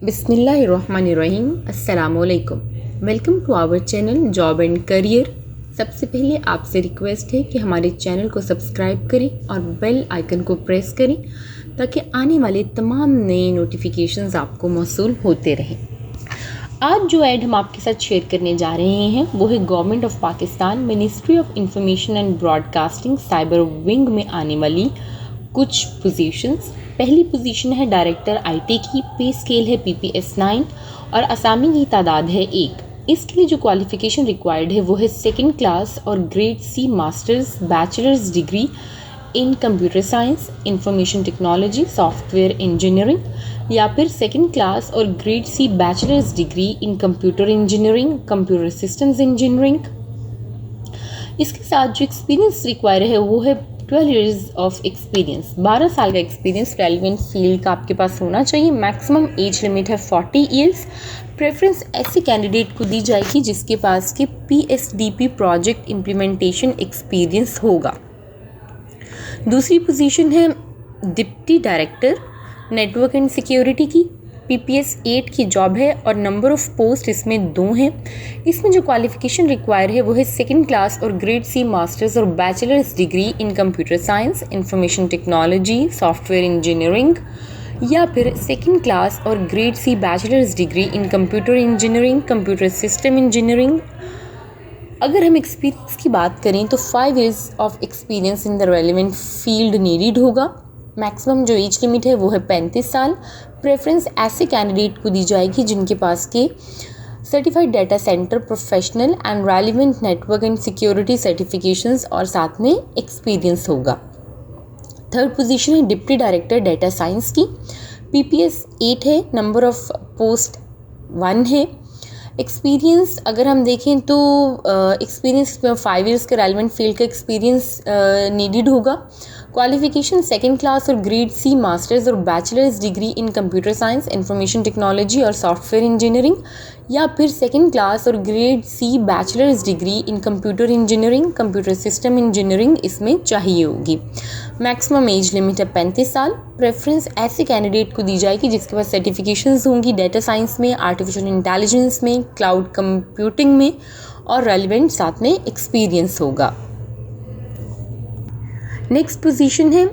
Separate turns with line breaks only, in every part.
बिस्मिल्लाहिर्रहमानिर्रहीम। अस्सलामुअलैकुम। Welcome to our channel job and career. सबसे पहले आपसे रिक्वेस्ट है कि हमारे चैनल को सब्सक्राइब करें और बेल आइकन को प्रेस करें ताकि आने वाले तमाम नए नोटिफिकेशंस आपको मौसूल होते रहें। आज जो ऐड हम आपके साथ शेयर करने जा रहे हैं वो है government of Pakistan ministry of information and broadcasting cyber wing में आने वाली कुछ पोजीशंस। पहली पोजीशन है डायरेक्टर आईटी की, पे स्केल है PPS 9 और असामी की तादाद है 1। इसके लिए जो क्वालिफिकेशन रिक्वायर्ड है वो है सेकंड क्लास और grade C masters bachelors degree in computer science, information technology, software engineering या फिर सेकंड क्लास और grade C bachelors degree in computer engineering, computer systems engineering. इसके साथ जो एक्सपीरियंस रिक्वायर है वो है 12 ईयर्स ऑफ एक्सपीरियंस। 12 साल का एक्सपीरियंस रेलिवेंट फील्ड का आपके पास होना चाहिए। मैक्सिमम एज लिमिट है 40 ईयर्स। प्रेफरेंस ऐसे कैंडिडेट को दी जाएगी जिसके पास के PSDP प्रोजेक्ट इम्प्लीमेंटेशन एक्सपीरियंस होगा। दूसरी पोजीशन है deputy director network and security की, PPS 8 की जॉब है और नंबर ऑफ पोस्ट इसमें 2 हैं। इसमें जो क्वालिफिकेशन रिक्वायर है वो है सेकंड क्लास और ग्रेड C मास्टर्स और bachelors degree in computer science, information technology, software engineering या फिर सेकंड क्लास और grade C bachelors degree in computer engineering, computer system engineering. अगर हम एक्सपीरियंस की बात करें तो 5 years of experience in the relevant field needed होगा। मैक्सिमम जो एज लिमिट है वो है 35 साल। प्रेफरेंस ऐसे कैंडिडेट को दी जाएगी जिनके पास के certified data centre professional and relevant network and security certifications और साथ में एक्सपीरियंस होगा। थर्ड पोजीशन है डिप्टी डायरेक्टर डाटा साइंस की, PPS 8 है, नंबर ऑफ पोस्ट 1 है। एक्सपीरियंस अगर हम देखें तो एक्सपीरियंस 5 ईयर्स के रेलिवेंट फील्ड का एक्सपीरियंस नीडेड होगा। क्वालिफिकेशन सेकंड क्लास और ग्रेड C मास्टर्स और bachelors degree in computer science, information technology और सॉफ्टवेयर इंजीनियरिंग या फिर सेकंड क्लास और grade C bachelors degree in computer engineering, computer system engineering इसमें चाहिए होगी। मैक्सिमम एज लिमिट है 35 साल। प्रेफरेंस ऐसे कैंडिडेट को दी जाएगी जिसके पास सर्टिफिकेशंस होंगी डेटा साइंस में, आर्टिफिशियल इंटेलिजेंस में, क्लाउड कंप्यूटिंग में और रेलिवेंट साथ में एक्सपीरियंस होगा। नेक्स्ट पोजीशन है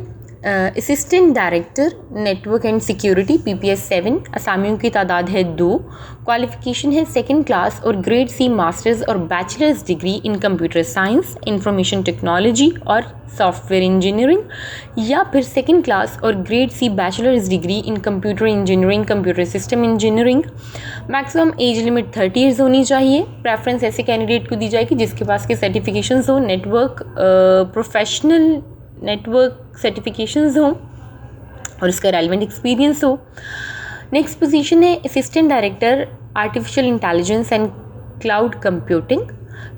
assistant director network and security, PPS 7, असामियों की तादाद है 2। क्वालिफिकेशन है सेकंड क्लास और ग्रेड C मास्टर्स और bachelors degree in computer science, information technology और सॉफ्टवेयर इंजीनियरिंग या फिर सेकंड क्लास और grade C bachelors degree in computer engineering, computer system engineering. Maximum age limit 30 years होनी चाहिए। Preference ऐसे candidate को दी जाएगी जिसके पास के सर्टिफिकेशंस हो, नेटवर्क प्रोफेशनल नेटवर्क सर्टिफिकेशंस हो और इसका रेलिवेंट एक्सपीरियंस हो। नेक्स्ट पोजीशन है assistant director artificial intelligence and cloud computing,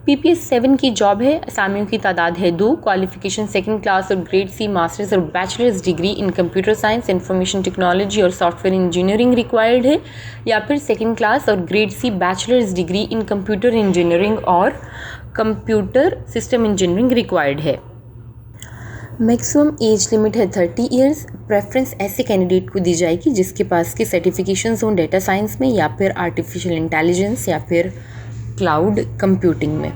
PPS 7 की जॉब है, असामियों की तादाद है 2। क्वालिफिकेशन सेकंड क्लास और ग्रेड C मास्टर्स और bachelors degree in computer science, information technology और सॉफ्टवेयर इंजीनियरिंग रिक्वायर्ड है या फिर सेकंड क्लास और grade C bachelors degree in computer engineering और कंप्यूटर सिस्टम इंजीनियरिंग रिक्वायर्ड है। मैक्सिमम एज लिमिट है 30 ईयर्स। प्रेफरेंस ऐसे कैंडिडेट को दी जाएगी जिसके पास के सर्टिफिकेशंस हों डेटा साइंस में या फिर आर्टिफिशियल इंटेलिजेंस या फिर क्लाउड कंप्यूटिंग में।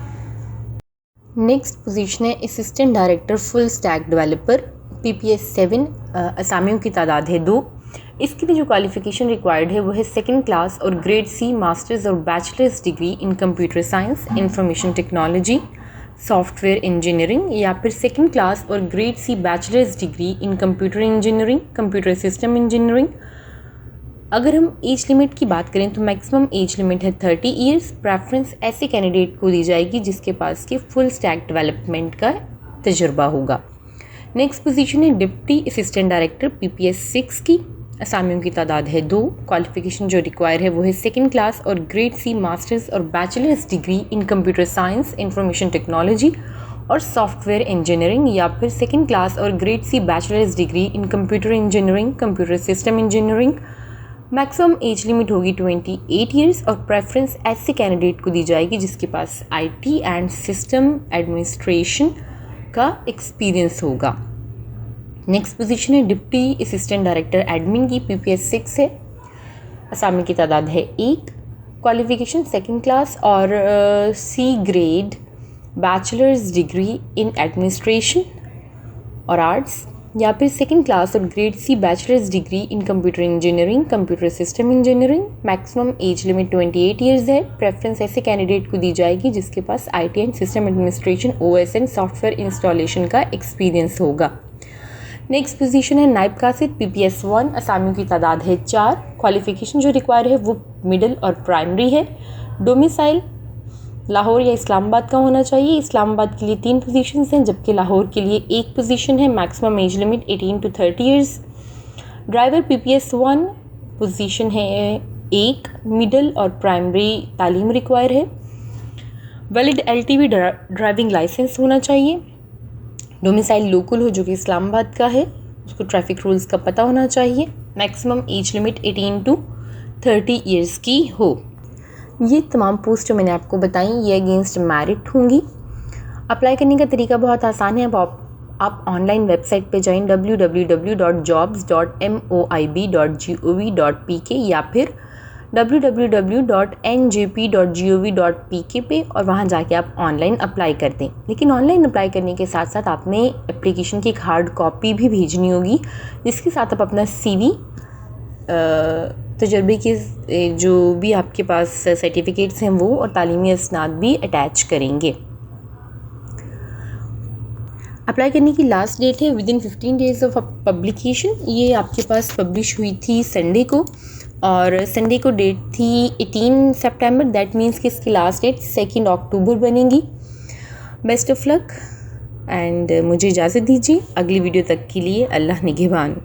नेक्स्ट पोजीशन है assistant director full stack developer, PPS 7, असामियों की तादाद है 2। इसके लिए जो क्वालिफिकेशन रिक्वायर्ड है वो है सेकंड क्लास और ग्रेड C मास्टर्स और bachelors degree in computer science, information technology, software engineering या फिर सेकंड क्लास और grade C bachelors degree in computer engineering, computer system engineering. अगर हम एज लिमिट की बात करें तो मैक्सिमम एज लिमिट है 30 ईयर्स। प्रेफरेंस ऐसे कैंडिडेट को दी जाएगी जिसके पास के फुल स्टैक डेवलपमेंट का तजुर्बा होगा। नेक्स्ट पोजीशन है डिप्टी असिस्टेंट डायरेक्टर, PPS 6 की, असामियों की तादाद है 2। क्वालिफिकेशन जो रिक्वायर है वो है सेकंड क्लास और ग्रेड C मास्टर्स और bachelors degree in computer science, information technology और सॉफ्टवेयर इंजीनियरिंग या फिर सेकंड क्लास और grade C bachelors degree in computer engineering, computer system engineering. Maximum age limit होगी 28 ईयर्स और प्रेफरेंस ऐसे candidate को दी जाएगी जिसके पास IT एंड सिस्टम एडमिनिस्ट्रेशन का एक्सपीरियंस होगा। नेक्स्ट पोजीशन है डिप्टी असिस्टेंट डायरेक्टर एडमिन की, PPS 6 है। असामी की तादाद है 1। क्वालिफ़िकेशन सेकंड क्लास और C grade bachelors degree in administration और आर्ट्स, या फिर सेकंड क्लास और grade C bachelors degree in computer engineering, computer system engineering. Maximum age limit 28 years है। प्रेफरेंस ऐसे कैंडिडेट को दी जाएगी जिसके पास IT and system administration OS and software installation का एक्सपीरियंस होगा। नेक्स्ट पोजीशन है नायब कासिद PPS 1। असामियों की तादाद है 4। क्वालिफिकेशन जो रिक्वायर है वो मिडिल और प्राइमरी है। डोमिसाइल लाहौर या इस्लामाबाद का होना चाहिए। इस्लामाबाद के लिए 3 पोजीशंस हैं जबकि लाहौर के लिए 1 पोजीशन है। Maximum age limit 18 to 30 years. Driver PPS 1 position है 1। मिडिल और प्राइमरी तालीम रिक्वायर है। वैलिड LTV ड्राइविंग लाइसेंस होना चाहिए। डोमिसाइल लोकल हो जो कि इस्लामाबाद का है, उसको ट्रैफिक रूल्स का पता होना चाहिए। Maximum age limit 18 to 30 years की हो। ये तमाम पोस्ट जो मैंने आपको बताई ये अगेंस्ट मेरिट होंगी। अप्लाई करने का तरीका बहुत आसान है। आप ऑनलाइन वेबसाइट पे जाएं www.jobs.moib.gov.pk या फिर www.njp.gov.pk पे, और वहाँ जाके आप ऑनलाइन अप्लाई कर दें। लेकिन ऑनलाइन अप्लाई करने के साथ साथ आपने एप्लीकेशन की एक हार्ड कॉपी भी भेजनी होगी, जिसके साथ आप अपना CV, तजर्बे के जो भी आपके पास सर्टिफिकेट्स हैं वो और तालीमी इसनाद भी अटैच करेंगे। अप्लाई करने की लास्ट डेट है विदिन 15 डेज़ ऑफ पब्लिकेशन। ये आपके पास पब्लिश हुई थी संडे को, और संडे को डेट थी 18 सितंबर। दैट मीन्स कि इसकी लास्ट डेट 2 अक्टूबर बनेगी। बेस्ट ऑफ लक एंड मुझे इजाज़त दीजिए। अगली वीडियो तक के लिए अल्लाह निगहबान।